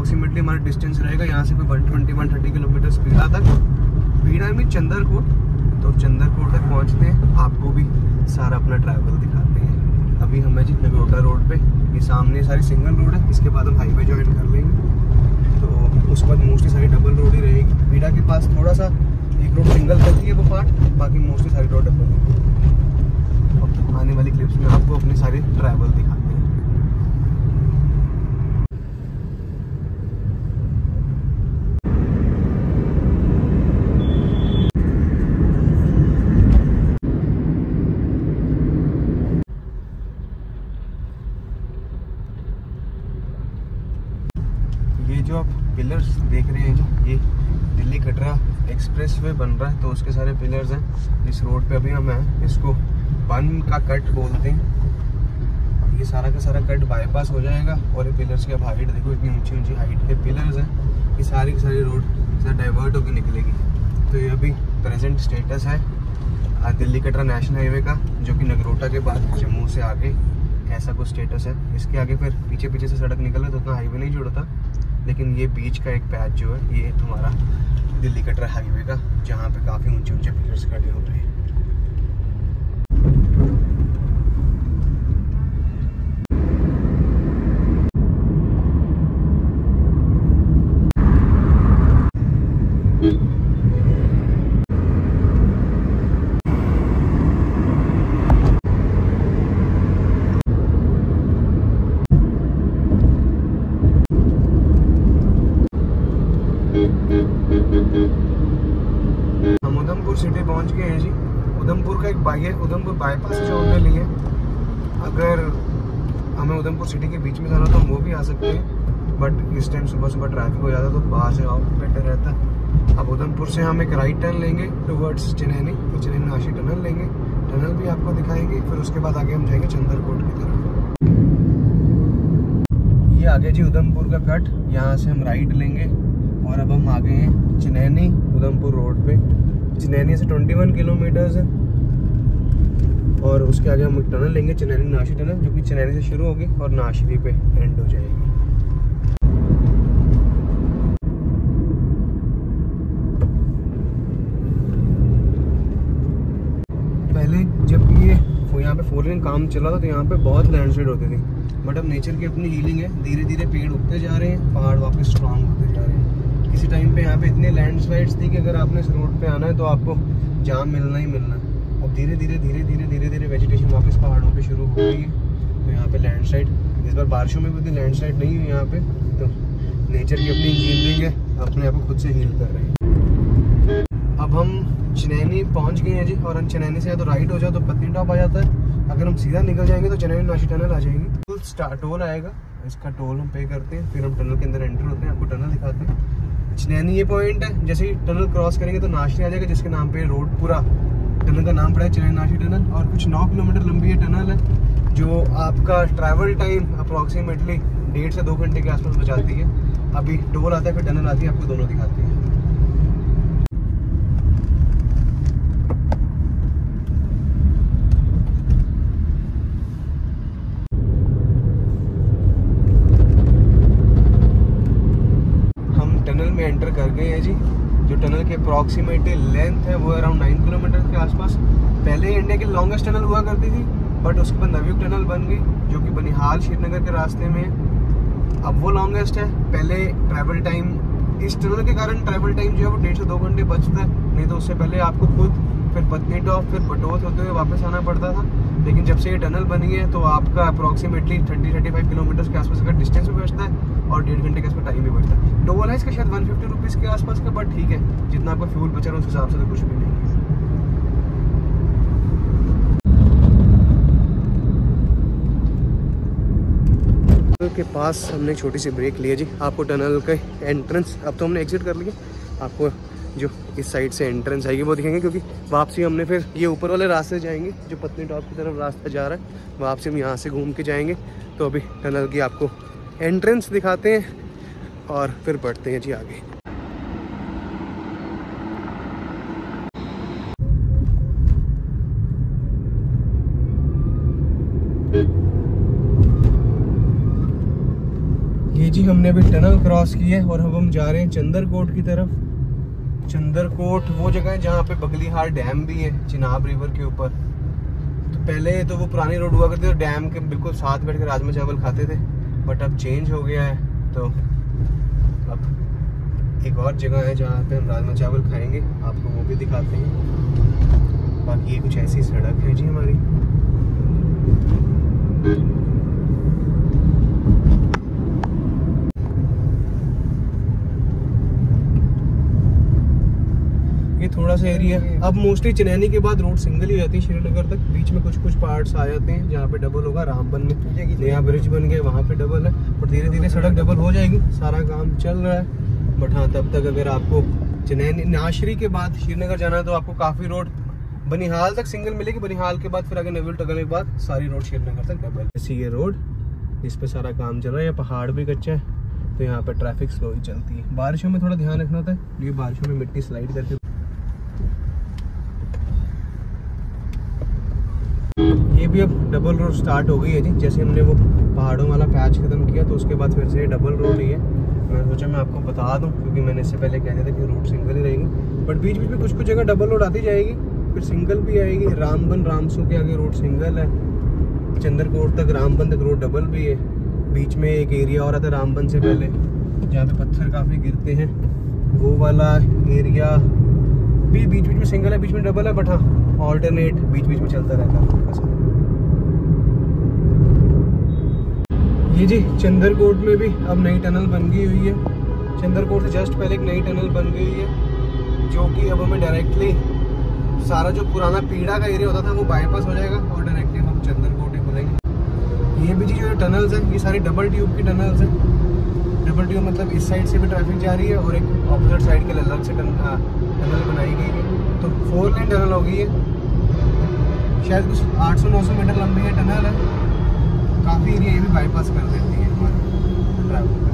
Approximately हमारा distance रहेगा यहाँ से कोई 120-130 किलोमीटर पीड़ा तक, पीड़ा में चंदरकोट। तो चंदरकोट तक पहुँचते हैं, आपको भी सारा अपना ट्रैवल दिखाते हैं। अभी हम है जी नगरोटा रोड पे, ये सामने सारी सिंगल रोड है, इसके बाद हम हाईवे ज्वाइन कर लेंगे। तो उसके बाद मोस्टली सारी डबल रोड ही रहेगी। पीड़ा के पास थोड़ा सा एक रोड सिंगल करती है वो पार्ट, बाकी मोस्टली सारी रोड डबल है। अब आने वाली क्लिप्स में आपको अपने सारे ट्रैवल दिखाते हैं। ये जो आप पिलर्स देख रहे हैं जी, ये दिल्ली कटरा एक्सप्रेस वे बन रहा है, तो उसके सारे पिलर्स हैं। इस रोड पे अभी हम हैं, इसको बन का कट बोलते हैं। ये सारा का सारा कट बाईपास हो जाएगा और ये पिलर्स की अब हाइट देखो, इतनी ऊंची ऊंची हाइट के पिलर्स हैं। ये सारी की सारी रोड डाइवर्ट होकर निकलेगी। तो ये अभी प्रेजेंट स्टेटस है दिल्ली कटरा नेशनल हाईवे का, जो कि नगरोटा के बाद जम्मू से आगे ऐसा कुछ स्टेटस है। इसके आगे फिर पीछे पीछे से सड़क निकल रहा है, तो उतना हाईवे नहीं जुड़ता, लेकिन ये बीच का एक पैच जो है ये हमारा दिल्ली कटरा हाईवे का, जहाँ पे काफ़ी ऊंचे ऊंचे पिलर्स खड़े हो रहे हैं। हम उधमपुर सिटी पहुंच गए हैं जी। उधमपुर का एक उधमपुर बाईपास जो हमने लिए, अगर हमें उधमपुर सिटी के बीच में जाना तो हम वो भी आ सकते हैं, बट इस टाइम सुबह सुबह ट्रैफिक हो जाता है, तो बाहर से आओ बेटर रहता है। अब उधमपुर से हम एक राइट टर्न लेंगे टुवर्ड्स चनैनी, तो चनैनी नाशी टनल लेंगे, टनल भी आपको दिखाएंगे। फिर उसके बाद आगे हम जाएंगे चंदरकोट की तरफ। ये आगे जी उधमपुर का कट, यहाँ से हम राइट लेंगे और अब हम आ गए हैं चनैनी उधमपुर रोड पे। चनैनी से 21 किलोमीटर्स है और उसके आगे हम एक टनल लेंगे, चनैनी नाशी टनल, जो कि चनैनी से शुरू होगी और नाशी पे एंड हो जाएगी। पहले जब ये यहाँ पे 4 लेन काम चला था तो यहाँ पे बहुत लैंडस्लाइड होती थी, बट अब नेचर की अपनी हीलिंग है, धीरे धीरे पेड़ उगते जा रहे हैं, पहाड़ वापस स्ट्रांग होते जा रहे हैं। किसी टाइम पे यहाँ पे इतने लैंडस्लाइड्स थी कि अगर आपने इस रोड पे आना है तो आपको जाम मिलना ही मिलना है। अब धीरे धीरे वेजिटेशन वापस पहाड़ों पे शुरू हो गई है, तो यहाँ पे लैंडस्लाइड इस बार बारिशों में भी उतनी लैंडस्लाइड नहीं हुई यहाँ पे, तो नेचर की अपनी इंजीनियरिंग है, अपने आप को खुद से हील कर रही है। अब हम चनैनी पहुँच गए हैं जी, और हम चनैनी से या तो राइट हो जाओ तो पत्नीटॉप आ जाता है, अगर हम सीधा निकल जाएंगे तो चनैनी नाशी टनल आ जाएंगी। टोल आएगा, इसका टोल हम पे करते हैं, फिर हम टनल के अंदर एंटर होते हैं, आपको टनल दिखाते हैं। चनैनी ये पॉइंट है, जैसे ही टनल क्रॉस करेंगे तो नाशी आ जाएगा, जिसके नाम पे रोड पूरा टनल का नाम पड़ा है चनैनी नाशी टनल, और कुछ 9 किलोमीटर लंबी ये टनल है, जो आपका ट्रैवल टाइम अप्रॉक्सीमेटली 1.5 से 2 घंटे के आसपास बचाती है। अभी टोल आता है, फिर टनल आती है, आपको दोनों दिखाते हैं। टनल में एंटर कर गए हैं जी। जो टनल के अप्रॉक्सीमेटली लेंथ है वो अराउंड 9 किलोमीटर के आसपास। पहले इंडिया की लॉन्गेस्ट टनल हुआ करती थी, बट उसके बाद नवयुग टनल बन गई, जो कि बनिहाल श्रीनगर के रास्ते में। अब वो लॉन्गेस्ट है। पहले ट्रैवल टाइम, इस टनल के कारण ट्रैवल टाइम जो है वो 1.5 से 2 घंटे बचता है, नहीं तो उससे पहले आपको खुद फिर पत्नीटॉप फिर बटोत होते हुए वापस आना पड़ता था। लेकिन जब से ये टनल बनी है तो आपका अप्रॉक्सीमेटली 30-35 किलोमीटर के आसपास का डिस्टेंस भी बचता है और 1.5 घंटे के आसपास टाइम भी बचता है। टोल है इसका शायद 150 रुपीज़ के आसपास का, बट ठीक है, जितना आपका फ्यूल बचा रहा है उस हिसाब से तो कुछ भी नहीं है। के पास हमने छोटी सी ब्रेक ली है जी। आपको टनल के एंट्रेंस, अब तो हमने एग्जिट कर लिया, आपको जो इस साइड से एंट्रेंस आएगी वो दिखेंगे, क्योंकि वापसी हमने फिर ये ऊपर वाले रास्ते जाएंगे, जो पत्नीटॉप की तरफ रास्ता जा रहा है, वापसी हम यहाँ से घूम के जाएंगे। तो अभी टनल की आपको एंट्रेंस दिखाते हैं और फिर बढ़ते हैं जी आगे। ये जी हमने अभी टनल क्रॉस की है और अब हम जा रहे हैं चंदरकोट की तरफ। चंदरकोट वो जगह है जहाँ पे बगलीहार डैम भी है चिनाब रिवर के ऊपर। तो पहले तो वो पुरानी रोड हुआ करती थी, डैम के बिल्कुल साथ बैठ कर राजमा चावल खाते थे, बट अब चेंज हो गया है। तो अब एक और जगह है जहाँ पे हम राजमा चावल खाएंगे, आपको वो भी दिखाते हैं। बाकी ये कुछ ऐसी सड़क है जी हमारी। ये थोड़ा सा एरिया, अब मोस्टली चनैनी के बाद रोड सिंगल ही रहती है श्रीनगर तक। बीच में कुछ कुछ पार्ट्स आ जाते हैं जहाँ पे डबल होगा। रामबन में नया ब्रिज बन गया, वहाँ पे डबल है, और धीरे धीरे सड़क डबल हो जाएगी। सारा काम चल रहा है, बट हाँ तब तक अगर आपको चनैनी नाशरी के बाद श्रीनगर जाना है तो आपको काफी रोड बनिहाल तक सिंगल मिलेगी। बनिहाल के बाद फिर आगे नवील टगल के बाद सारी रोड श्रीनगर तक डबल। ऐसी ये रोड, इस पे सारा काम चल रहा है। ये पहाड़ भी कच्चा है तो यहाँ पे ट्रैफिक स्लो ही चलती है। बारिशों में थोड़ा ध्यान रखना होता है, ये बारिशों में मिट्टी स्लाइड करके। ये भी अब डबल रोड स्टार्ट हो गई है जी। जैसे हमने वो पहाड़ों वाला पैच खत्म किया तो उसके बाद फिर से डबल रोड ही है। मैं सोचा मैं आपको बता दूं, क्योंकि मैंने इससे पहले कह दिया था कि रोड सिंगल ही रहेगी, बट बीच बीच में कुछ कुछ जगह डबल रोड आती जाएगी, फिर सिंगल भी आएगी। रामबन रामसू के आगे रोड सिंगल है, चंदरकोट तक रामबन तक रोड डबल भी है। बीच में एक एरिया और आता है रामबन से पहले जहाँ पे पत्थर काफ़ी गिरते हैं, वो वाला एरिया भी बीच बीच में सिंगल है, बीच में डबल है, बट हाँ ऑल्टरनेट बीच बीच में चलता रहता है। ये जी चंदरकोट में भी अब नई टनल बन गई हुई है। चंदरकोट से जस्ट पहले एक नई टनल बन गई है, जो कि अब हमें डायरेक्टली सारा जो पुराना पीड़ा का एरिया होता था वो बाईपास हो जाएगा और डायरेक्टली हम चंदरकोट ही खुलेंगे। ये भी जी जो टनल्स हैं ये सारी डबल ट्यूब की टनल्स हैं। डबल ट्यूब मतलब इस साइड से भी ट्रैफिक जा रही है और एक ऑपोजिट साइड के लिए अलग से टनल बनाई गई है। तो 4 लेन टनल हो गई है, शायद कुछ 800-900 मीटर लंबी है टनल है। काफ़ी एरिया ये भी बाईपास कर देती है हमारे ट्रैवल में।